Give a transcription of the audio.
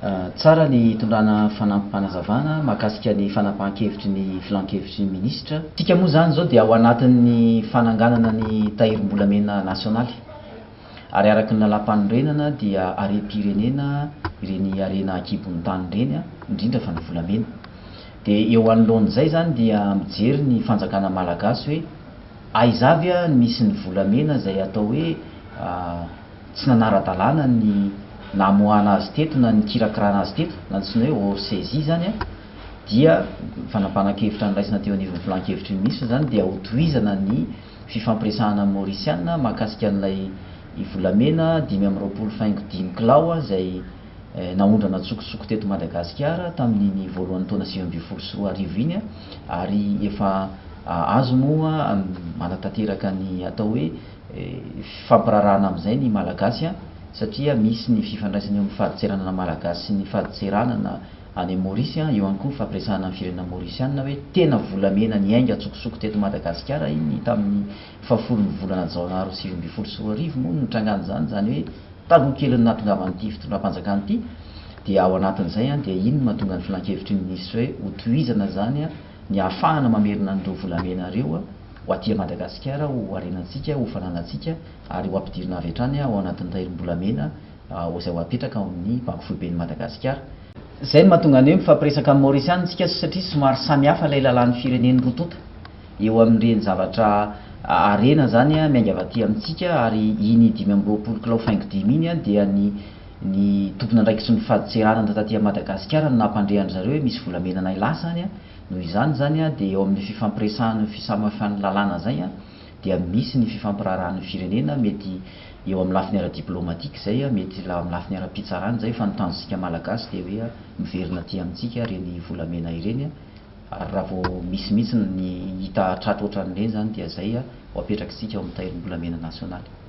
Tsara ny hitondrana fanampanazavana mahakasika ny fanapahan-kevitry ny filan-kevitry ny ministra. Tsika moa zany zao dia ao anatin'ny fananganana ny tahirim-bolamena nasionaly. Ary araky ny lalam-panorenana dia harem-pirenena ireny harena akibon'ny tany ireny, indrindra fa ny volamena. Dia eo anoloan'izay zany dia mijery ny fanjakana malagasy hoe aiza avy misy ny volamena izay atao hoe tsy nanara-dalàna ny namoahana azy teto na ny kirakirana azy teto, na antsoina hoe hors saisie zany dia fanapahan-kevitra niraisina teo anivon'ny filan-kevitry ny ministra zany dia hotohizana ny fifampiresahana maorisiana mahakasika an'ilay volamena 5.5 kilao izay naondrana tsokotsoky teto Madagasikara tamin'ny voalohan'ny taona 2014 iny, ary efa azo moa manatanteraka ny atao hoe fampirarahana amin'izay ny malagasy satria misy ny fifandraisana eo amin'ny fahadiseranana malagasy sy ny fahadiseranana any Maorisy, eo ihany koa ny fampiresahana amin'ny firenena maorisiana hoe tena volamena ny ainga tsokotsoky teto Madagasikara iny tamin'ny 10 volana Janoary 2014 moa nitrangan'izany, zany hoe taloha kely nahatongavan'ity fitondram-panjakana ity. Dia ao anatin'izay dia iny mahatonga ny filan-kevitry ny ministra hoe hotohizana zany ny ahafahana mamerina an'ireo volamena ireo ho aty Madagasikara, ho arenantsika, ho fananantsika, ary ho ampidirina avy hatrany ao anatin'ny tahirim-bolamena izay ho apetraka ao amin'ny banky foiben'ny Madagasikara. Izay no mahatonga ny hoe mifampiresaka amin'ny maorisiana isika satria somary samihafa ilay lalàn'ny firenen'ny rototo eo amin'ireny zavatra arena zany miainga avy aty amintsika. Ary iny 5.20 kilao faingo dimy iny dia ny tompona andraikitry ny fahadiseranana taty Madagasikara no nampandrehany zareo hoe misy volamena nay lasa any. Noho izany zany dia eo amin'ny fifampiresahana fisamafan'ny lalàna zay dia misy ny fifampirarahan'ny firenena, mety eo amin'ny lafiny ara-diplomatika zay, mety amin'ny lafiny ara-pitsarana zay, fa ny tanjonsika malagasy dia hoe miverina aty amintsika reny volamena ireny. Ary raha vao misy mihitsy ny hita tratra ohatran'ireny zany dia zay ho apetrakitsika ao amin'ny tahirim-bolamena nasionaly.